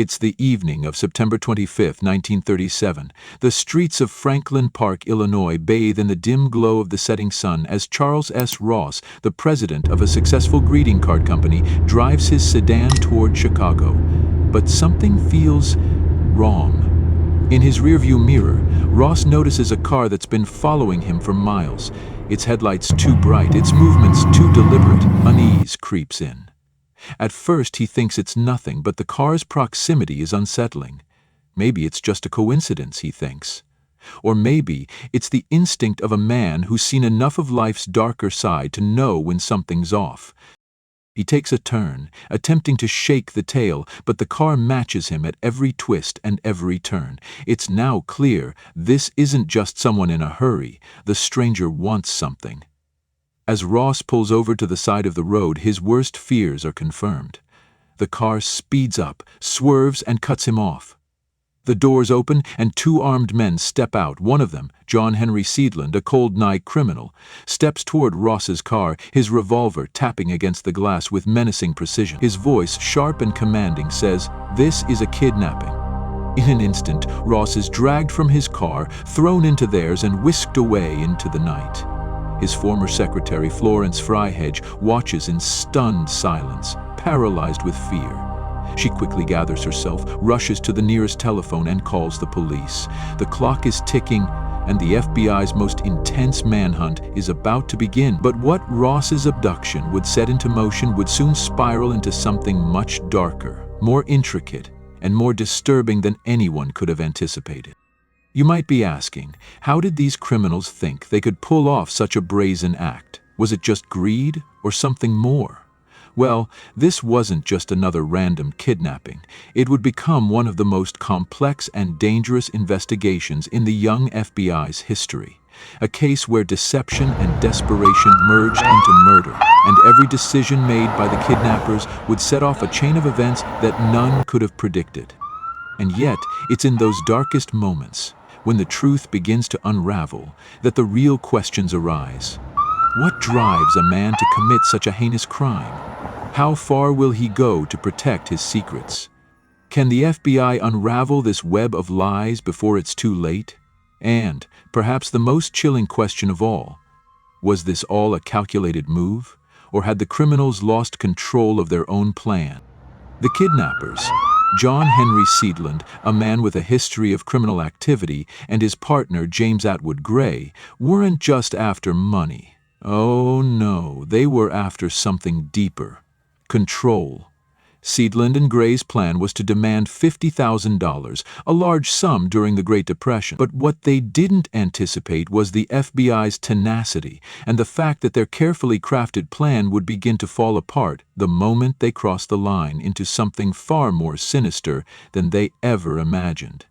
It's the evening of September 25, 1937. The streets of Franklin Park, Illinois, bathe in the dim glow of the setting sun as Charles S. Ross, the president of a successful greeting card company, drives his sedan toward Chicago. But something feels wrong. In his rearview mirror, Ross notices a car that's been following him for miles. Its headlights too bright, its movements too deliberate. Unease creeps in. At first he thinks it's nothing, but the car's proximity is unsettling. Maybe it's just a coincidence, he thinks. Or maybe it's the instinct of a man who's seen enough of life's darker side to know when something's off. He takes a turn, attempting to shake the tail, but the car matches him at every twist and every turn. It's now clear this isn't just someone in a hurry. The stranger wants something. As Ross pulls over to the side of the road, his worst fears are confirmed. The car speeds up, swerves, and cuts him off. The doors open, and two armed men step out. One of them, John Henry Seidland, a cold-night criminal, steps toward Ross's car, his revolver tapping against the glass with menacing precision. His voice, sharp and commanding, says, "This is a kidnapping." In an instant, Ross is dragged from his car, thrown into theirs, and whisked away into the night. His former secretary, Florence Fryhedge, watches in stunned silence, paralyzed with fear. She quickly gathers herself, rushes to the nearest telephone, and calls the police. The clock is ticking, and the FBI's most intense manhunt is about to begin. But what Ross's abduction would set into motion would soon spiral into something much darker, more intricate, and more disturbing than anyone could have anticipated. You might be asking, how did these criminals think they could pull off such a brazen act? Was it just greed or something more? Well, this wasn't just another random kidnapping. It would become one of the most complex and dangerous investigations in the young FBI's history. A case where deception and desperation merged into murder, and every decision made by the kidnappers would set off a chain of events that none could have predicted. And yet, it's in those darkest moments, when the truth begins to unravel, that the real questions arise. What drives a man to commit such a heinous crime? How far will he go to protect his secrets? Can the FBI unravel this web of lies before it's too late? And, perhaps the most chilling question of all, was this all a calculated move, or had the criminals lost control of their own plan? The kidnappers, John Henry Seidland, a man with a history of criminal activity, and his partner James Atwood Gray, weren't just after money. Oh no, they were after something deeper: control. Seidland and Gray's plan was to demand $50,000, a large sum during the Great Depression. But what they didn't anticipate was the FBI's tenacity and the fact that their carefully crafted plan would begin to fall apart the moment they crossed the line into something far more sinister than they ever imagined.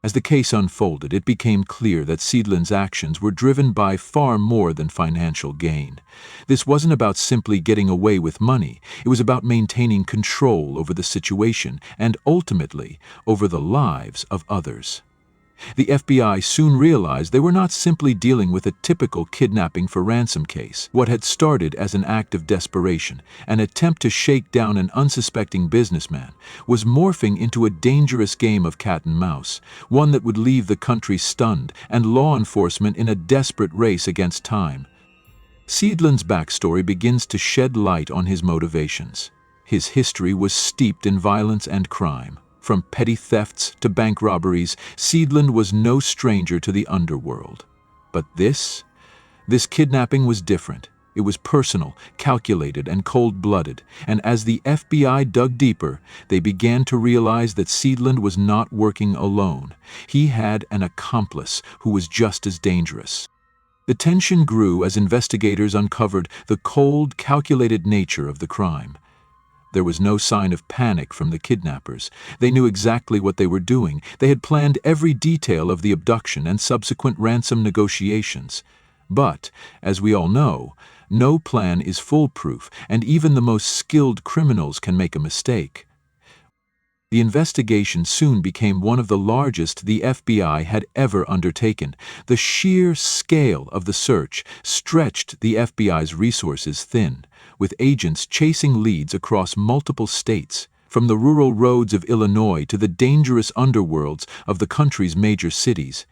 As the case unfolded, it became clear that Seidland's actions were driven by far more than financial gain. This wasn't about simply getting away with money. It was about maintaining control over the situation and, ultimately, over the lives of others. The FBI soon realized they were not simply dealing with a typical kidnapping for ransom case. What had started as an act of desperation, an attempt to shake down an unsuspecting businessman, was morphing into a dangerous game of cat and mouse, one that would leave the country stunned and law enforcement in a desperate race against time. Seidland's backstory begins to shed light on his motivations. His history was steeped in violence and crime. From petty thefts to bank robberies, Seidland was no stranger to the underworld. But this kidnapping was different. It was personal, calculated, and cold-blooded. And as the FBI dug deeper, they began to realize that Seidland was not working alone. He had an accomplice who was just as dangerous. The tension grew as investigators uncovered the cold, calculated nature of the crime. There was no sign of panic from the kidnappers. They knew exactly what they were doing. They had planned every detail of the abduction and subsequent ransom negotiations. But, as we all know, no plan is foolproof, and even the most skilled criminals can make a mistake. The investigation soon became one of the largest the FBI had ever undertaken. The sheer scale of the search stretched the FBI's resources thin, with agents chasing leads across multiple states. from the rural roads of Illinois to the dangerous underworlds of the country's major cities.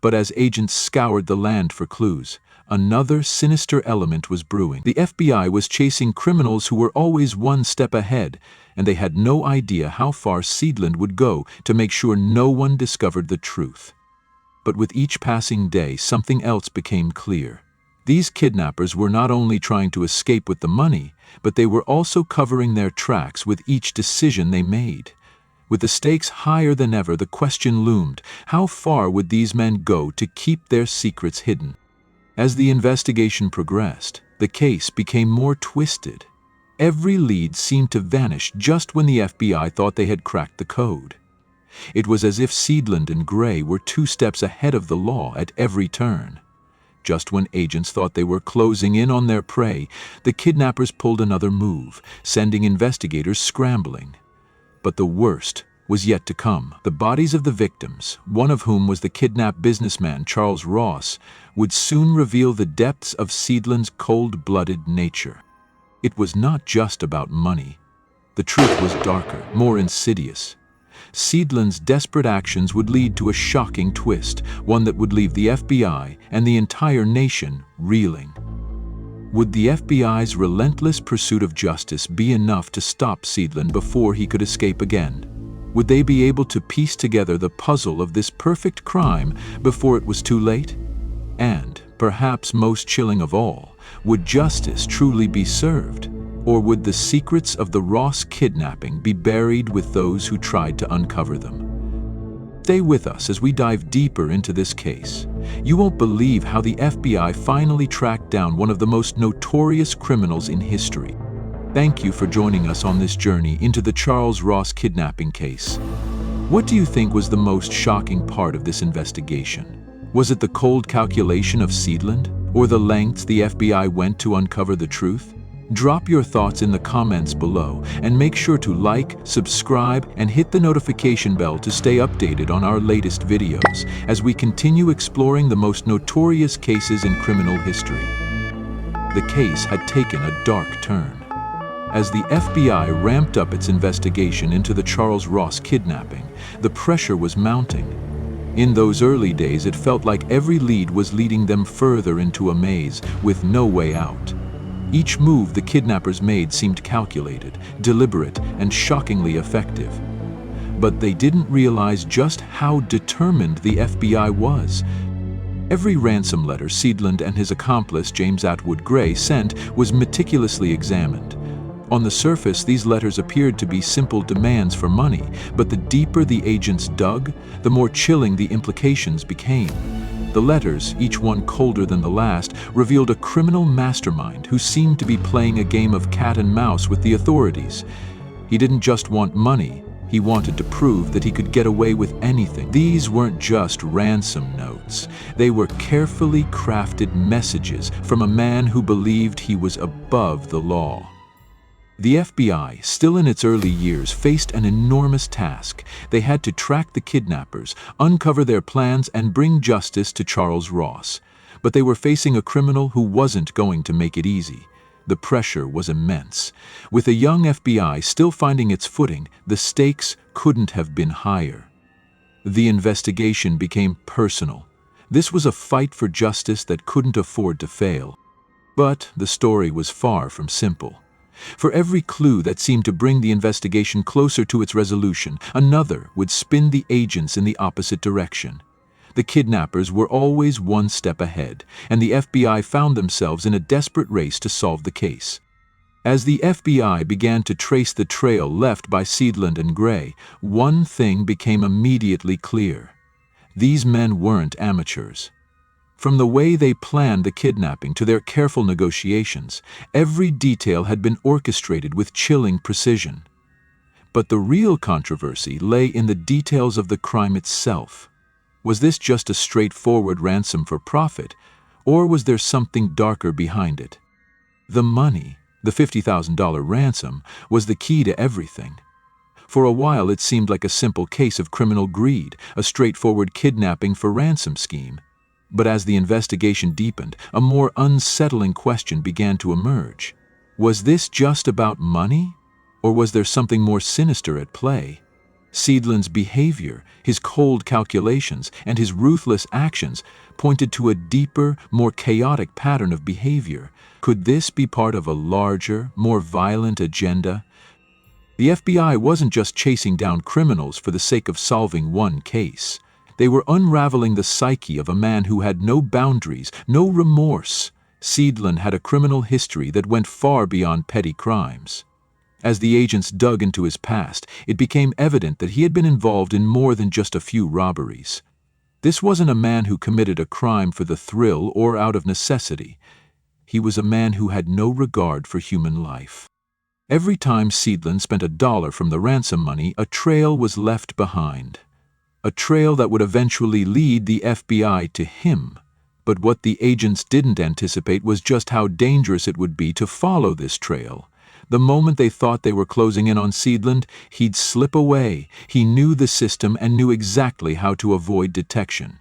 But as agents scoured the land for clues, another sinister element was brewing. The FBI was chasing criminals who were always one step ahead, and they had no idea how far Seidlin would go to make sure no one discovered the truth. But with each passing day, something else became clear. These kidnappers were not only trying to escape with the money, but they were also covering their tracks with each decision they made. With the stakes higher than ever, the question loomed: how far would these men go to keep their secrets hidden? As the investigation progressed, the case became more twisted. Every lead seemed to vanish just when the FBI thought they had cracked the code. It was as if Seidlin and Gray were 2 steps ahead of the law at every turn. Just when agents thought they were closing in on their prey, the kidnappers pulled another move, sending investigators scrambling. But the worst was yet to come. The bodies of the victims, one of whom was the kidnapped businessman Charley Ross, would soon reveal the depths of Seidlin's cold-blooded nature. It was not just about money. The truth was darker, more insidious. Seidlin's desperate actions would lead to a shocking twist, one that would leave the FBI and the entire nation reeling. Would the FBI's relentless pursuit of justice be enough to stop Seidlin before he could escape again? Would they be able to piece together the puzzle of this perfect crime before it was too late? And, perhaps most chilling of all, would justice truly be served? Or would the secrets of the Ross kidnapping be buried with those who tried to uncover them? Stay with us as we dive deeper into this case. You won't believe how the FBI finally tracked down one of the most notorious criminals in history. Thank you for joining us on this journey into the Charley Ross kidnapping case. What do you think was the most shocking part of this investigation? Was it the cold calculation of Seidlin, or the lengths the FBI went to uncover the truth? Drop your thoughts in the comments below, and make sure to like, subscribe, and hit the notification bell to stay updated on our latest videos as we continue exploring the most notorious cases in criminal history. The case had taken a dark turn. As the FBI ramped up its investigation into the Charley Ross kidnapping, the pressure was mounting. In those early days, it felt like every lead was leading them further into a maze with no way out. Each move the kidnappers made seemed calculated, deliberate, and shockingly effective. But they didn't realize just how determined the FBI was. Every ransom letter Seidlin and his accomplice James Atwood Gray sent was meticulously examined. On the surface, these letters appeared to be simple demands for money, but the deeper the agents dug, the more chilling the implications became. The letters, each one colder than the last, revealed a criminal mastermind who seemed to be playing a game of cat and mouse with the authorities. He didn't just want money, he wanted to prove that he could get away with anything. These weren't just ransom notes. They were carefully crafted messages from a man who believed he was above the law. The FBI, still in its early years, faced an enormous task. They had to track the kidnappers, uncover their plans, and bring justice to Charley Ross. But they were facing a criminal who wasn't going to make it easy. The pressure was immense. With a young FBI still finding its footing, the stakes couldn't have been higher. The investigation became personal. This was a fight for justice that couldn't afford to fail. But the story was far from simple. For every clue that seemed to bring the investigation closer to its resolution, another would spin the agents in the opposite direction. The kidnappers were always one step ahead, and the FBI found themselves in a desperate race to solve the case. As the FBI began to trace the trail left by Seidlin and Gray, one thing became immediately clear. These men weren't amateurs. From the way they planned the kidnapping to their careful negotiations, every detail had been orchestrated with chilling precision. But the real controversy lay in the details of the crime itself. Was this just a straightforward ransom for profit, or was there something darker behind it? The money, the $50,000 ransom, was the key to everything. For a while it seemed like a simple case of criminal greed, a straightforward kidnapping for ransom scheme. But as the investigation deepened, a more unsettling question began to emerge. Was this just about money? Or was there something more sinister at play? Seidlin's behavior, his cold calculations, and his ruthless actions pointed to a deeper, more chaotic pattern of behavior. Could this be part of a larger, more violent agenda? The FBI wasn't just chasing down criminals for the sake of solving one case. They were unraveling the psyche of a man who had no boundaries, no remorse. Seidlin had a criminal history that went far beyond petty crimes. As the agents dug into his past, it became evident that he had been involved in more than just a few robberies. This wasn't a man who committed a crime for the thrill or out of necessity. He was a man who had no regard for human life. Every time Seidlin spent $1 from the ransom money, a trail was left behind. A trail that would eventually lead the FBI to him. But what the agents didn't anticipate was just how dangerous it would be to follow this trail. The moment they thought they were closing in on Seidlin, he'd slip away. He knew the system and knew exactly how to avoid detection.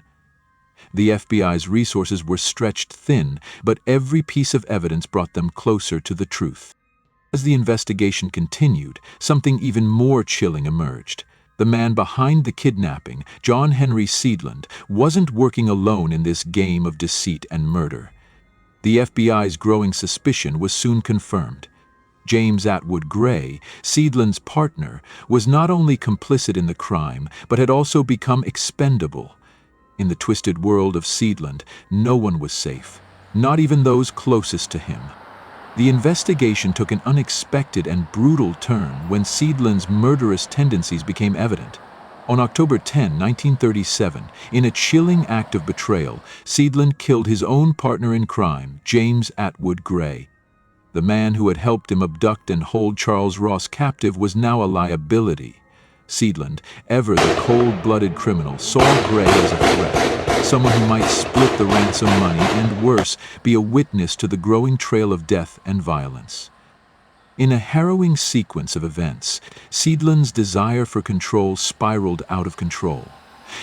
The FBI's resources were stretched thin, but every piece of evidence brought them closer to the truth. As the investigation continued, something even more chilling emerged. The man behind the kidnapping, John Henry Seidlin, wasn't working alone in this game of deceit and murder. The FBI's growing suspicion was soon confirmed. James Atwood Gray, Seidlin's partner, was not only complicit in the crime, but had also become expendable. In the twisted world of Seidlin, no one was safe, not even those closest to him. The investigation took an unexpected and brutal turn when Seidlin's murderous tendencies became evident. On October 10, 1937, in a chilling act of betrayal, Seidlin killed his own partner in crime, James Atwood Gray. The man who had helped him abduct and hold Charles Ross captive was now a liability. Seidlin, ever the cold-blooded criminal, saw Gray as a threat, someone who might split the ransom money and, worse, be a witness to the growing trail of death and violence. In a harrowing sequence of events, Seidlin's desire for control spiraled out of control.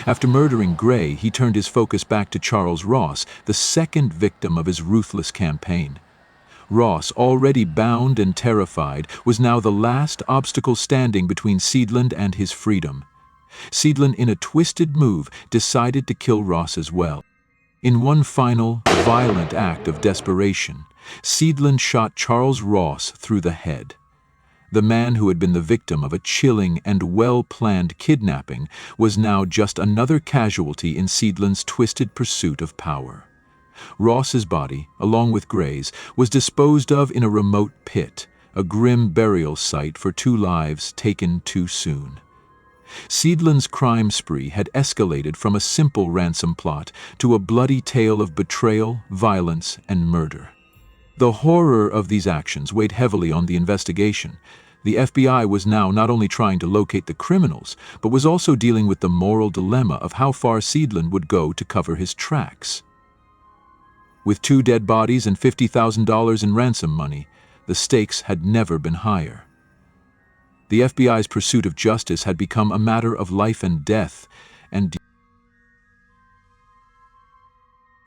After murdering Gray, he turned his focus back to Charles Ross, the second victim of his ruthless campaign. Ross, already bound and terrified, was now the last obstacle standing between Seidlin and his freedom. Seidlin, in a twisted move, decided to kill Ross as well. In one final, violent act of desperation, Seidlin shot Charles Ross through the head. The man who had been the victim of a chilling and well-planned kidnapping was now just another casualty in Seidlin's twisted pursuit of power. Ross's body, along with Gray's, was disposed of in a remote pit, a grim burial site for two lives taken too soon. Seidlin's crime spree had escalated from a simple ransom plot to a bloody tale of betrayal, violence, and murder. The horror of these actions weighed heavily on the investigation. The FBI was now not only trying to locate the criminals, but was also dealing with the moral dilemma of how far Seidlin would go to cover his tracks. With 2 dead bodies and $50,000 in ransom money, the stakes had never been higher. The FBI's pursuit of justice had become a matter of life and death, and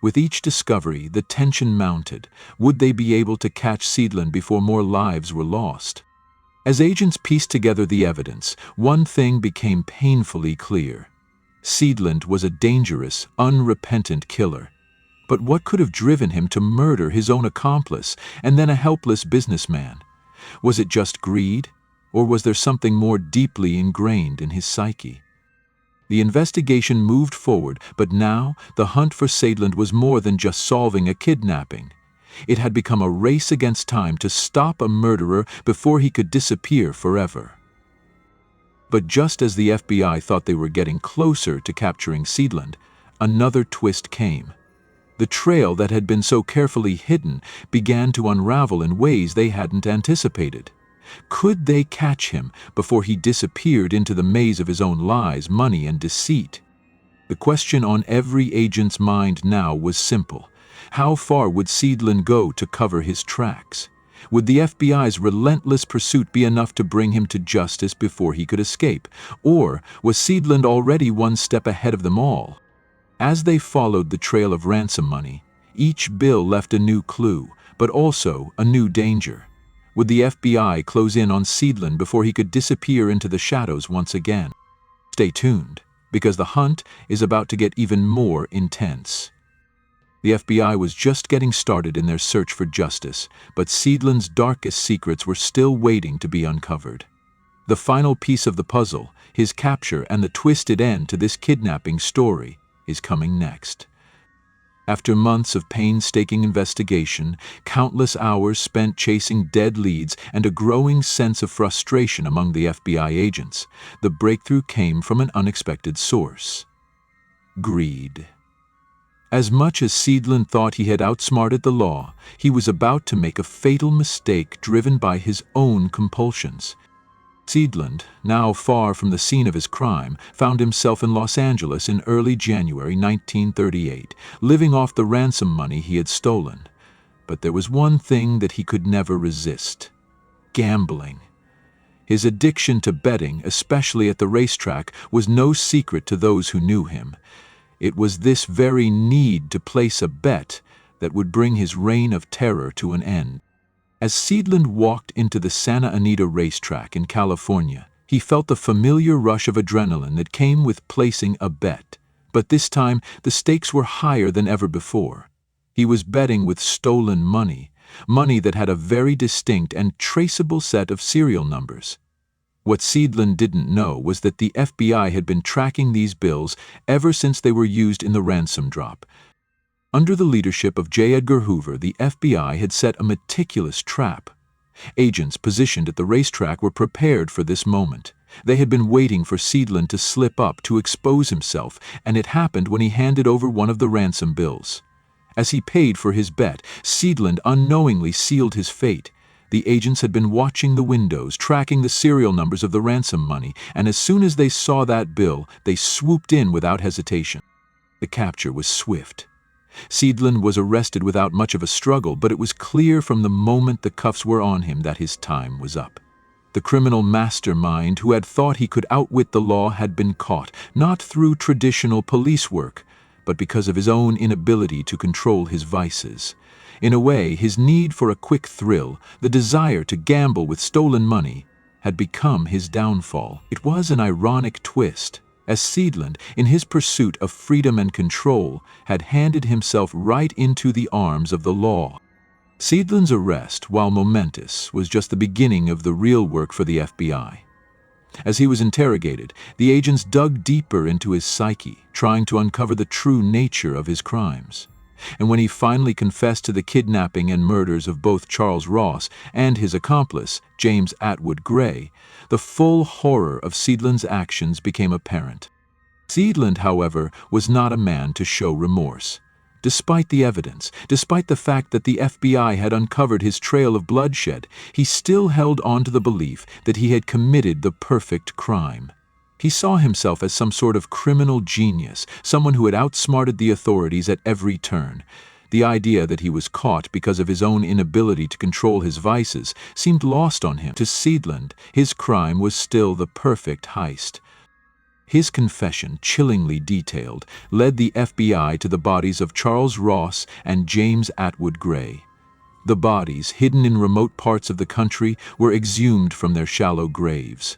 with each discovery, the tension mounted. Would they be able to catch Seidlin before more lives were lost? As agents pieced together the evidence, one thing became painfully clear. Seidlin was a dangerous, unrepentant killer. But what could have driven him to murder his own accomplice and then a helpless businessman? Was it just greed, or was there something more deeply ingrained in his psyche? The investigation moved forward, but now the hunt for Seidlin was more than just solving a kidnapping. It had become a race against time to stop a murderer before he could disappear forever. But just as the FBI thought they were getting closer to capturing Seidlin, another twist came. The trail that had been so carefully hidden began to unravel in ways they hadn't anticipated. Could they catch him before he disappeared into the maze of his own lies, money, and deceit? The question on every agent's mind now was simple. How far would Seidlin go to cover his tracks? Would the FBI's relentless pursuit be enough to bring him to justice before he could escape? Or was Seidlin already one step ahead of them all? As they followed the trail of ransom money, each bill left a new clue, but also a new danger. Would the FBI close in on Seidlin before he could disappear into the shadows once again? Stay tuned, because the hunt is about to get even more intense. The FBI was just getting started in their search for justice, but Seidlin's darkest secrets were still waiting to be uncovered. The final piece of the puzzle, his capture and the twisted end to this kidnapping story, is coming next. After months of painstaking investigation, countless hours spent chasing dead leads, and a growing sense of frustration among the FBI agents, the breakthrough came from an unexpected source: greed. As much as Seidlin thought he had outsmarted the law, he was about to make a fatal mistake driven by his own compulsions. Seidlin, now far from the scene of his crime, found himself in Los Angeles in early January 1938, living off the ransom money he had stolen. But there was one thing that he could never resist: gambling. His addiction to betting, especially at the racetrack, was no secret to those who knew him. It was this very need to place a bet that would bring his reign of terror to an end. As Seidlin walked into the Santa Anita racetrack in California, he felt the familiar rush of adrenaline that came with placing a bet. But this time, the stakes were higher than ever before. He was betting with stolen money, money that had a very distinct and traceable set of serial numbers. What Seidlin didn't know was that the FBI had been tracking these bills ever since they were used in the ransom drop. Under the leadership of J. Edgar Hoover, the FBI had set a meticulous trap. Agents positioned at the racetrack were prepared for this moment. They had been waiting for Seidlin to slip up, to expose himself, and it happened when he handed over one of the ransom bills. As he paid for his bet, Seidlin unknowingly sealed his fate. The agents had been watching the windows, tracking the serial numbers of the ransom money, and as soon as they saw that bill, they swooped in without hesitation. The capture was swift. Seidlin was arrested without much of a struggle, but it was clear from the moment the cuffs were on him that his time was up. The criminal mastermind who had thought he could outwit the law had been caught, not through traditional police work, but because of his own inability to control his vices. In a way, his need for a quick thrill, the desire to gamble with stolen money, had become his downfall. It was an ironic twist, as Seidlin, in his pursuit of freedom and control, had handed himself right into the arms of the law. Seidlin's arrest, while momentous, was just the beginning of the real work for the FBI. As he was interrogated, the agents dug deeper into his psyche, trying to uncover the true nature of his crimes. And when he finally confessed to the kidnapping and murders of both Charles Ross and his accomplice, James Atwood Gray, the full horror of Seidlin's actions became apparent. Seidlin, however, was not a man to show remorse. Despite the evidence, despite the fact that the FBI had uncovered his trail of bloodshed, he still held on to the belief that he had committed the perfect crime. He saw himself as some sort of criminal genius, someone who had outsmarted the authorities at every turn. The idea that he was caught because of his own inability to control his vices seemed lost on him. To Seidlin, his crime was still the perfect heist. His confession, chillingly detailed, led the FBI to the bodies of Charles Ross and James Atwood Gray. The bodies, hidden in remote parts of the country, were exhumed from their shallow graves.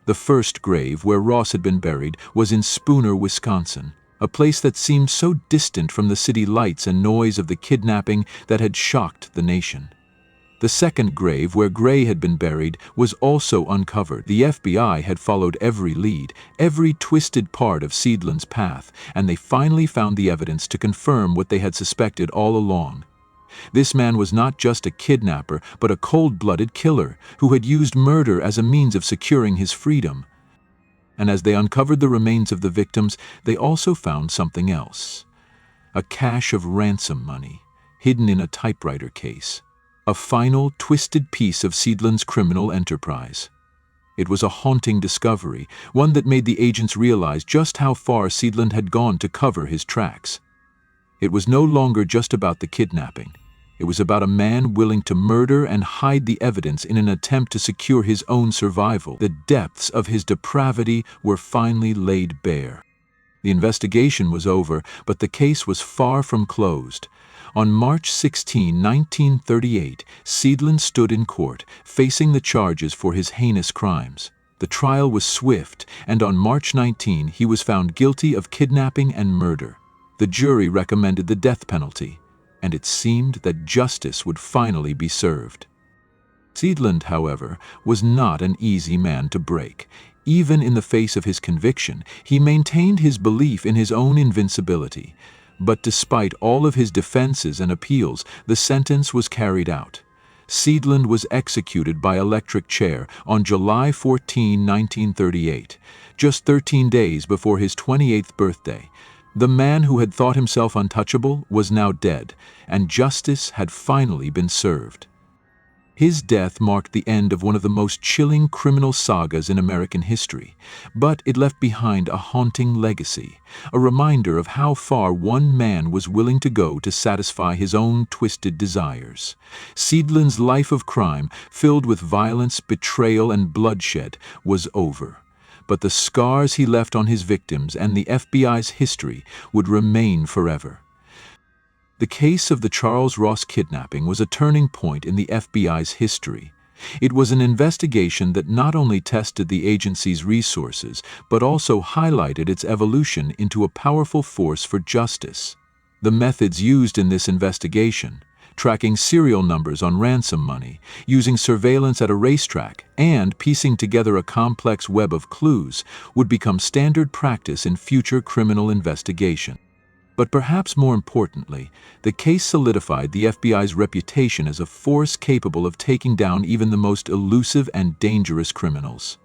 The first grave, where Ross had been buried, was in Spooner, Wisconsin, a place that seemed so distant from the city lights and noise of the kidnapping that had shocked the nation. The second grave, where Gray had been buried, was also uncovered. The FBI had followed every lead, every twisted part of Seidlin's path, and they finally found the evidence to confirm what they had suspected all along. This man was not just a kidnapper, but a cold-blooded killer who had used murder as a means of securing his freedom. And as they uncovered the remains of the victims, they also found something else: a cache of ransom money, hidden in a typewriter case. A final, twisted piece of Seidlin's criminal enterprise. It was a haunting discovery, one that made the agents realize just how far Seidlin had gone to cover his tracks. It was no longer just about the kidnapping. It was about a man willing to murder and hide the evidence in an attempt to secure his own survival. The depths of his depravity were finally laid bare. The investigation was over, but the case was far from closed. On March 16, 1938, Seidlin stood in court, facing the charges for his heinous crimes. The trial was swift, and on March 19 he was found guilty of kidnapping and murder. The jury recommended the death penalty, and it seemed that justice would finally be served. Seidlin, however, was not an easy man to break. Even in the face of his conviction, he maintained his belief in his own invincibility. But despite all of his defenses and appeals, the sentence was carried out. Seidlin was executed by electric chair on July 14, 1938, just 13 days before his 28th birthday. The man who had thought himself untouchable was now dead, and justice had finally been served. His death marked the end of one of the most chilling criminal sagas in American history, but it left behind a haunting legacy, a reminder of how far one man was willing to go to satisfy his own twisted desires. Seidlin's life of crime, filled with violence, betrayal, and bloodshed, was over. But the scars he left on his victims and the FBI's history would remain forever. The case of the Charles Ross kidnapping was a turning point in the FBI's history. It was an investigation that not only tested the agency's resources, but also highlighted its evolution into a powerful force for justice. The methods used in this investigation, tracking serial numbers on ransom money, using surveillance at a racetrack, and piecing together a complex web of clues, would become standard practice in future criminal investigation. But perhaps more importantly, the case solidified the FBI's reputation as a force capable of taking down even the most elusive and dangerous criminals.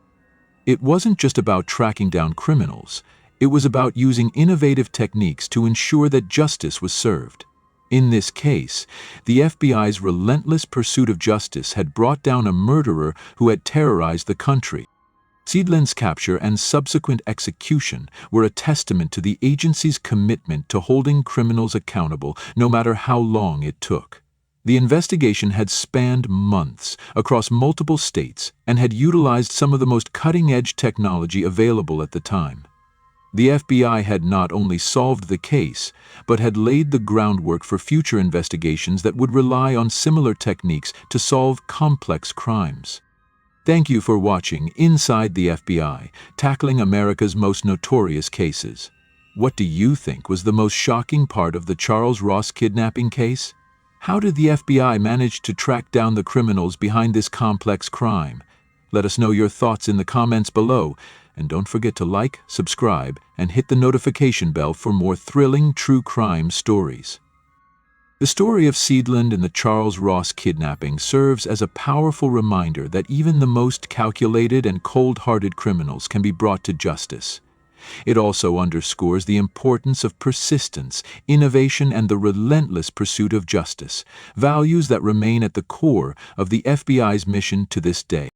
It wasn't just about tracking down criminals, it was about using innovative techniques to ensure that justice was served. In this case, the FBI's relentless pursuit of justice had brought down a murderer who had terrorized the country. Seidlin's capture and subsequent execution were a testament to the agency's commitment to holding criminals accountable, no matter how long it took. The investigation had spanned months across multiple states and had utilized some of the most cutting-edge technology available at the time. The FBI had not only solved the case, but had laid the groundwork for future investigations that would rely on similar techniques to solve complex crimes. Thank you for watching Inside the FBI, tackling America's most notorious cases. What do you think was the most shocking part of the Charles Ross kidnapping case? How did the FBI manage to track down the criminals behind this complex crime? Let us know your thoughts in the comments below, and don't forget to like, subscribe, and hit the notification bell for more thrilling true crime stories. The story of Seidlin and the Charles Ross kidnapping serves as a powerful reminder that even the most calculated and cold-hearted criminals can be brought to justice. It also underscores the importance of persistence, innovation, and the relentless pursuit of justice, values that remain at the core of the FBI's mission to this day.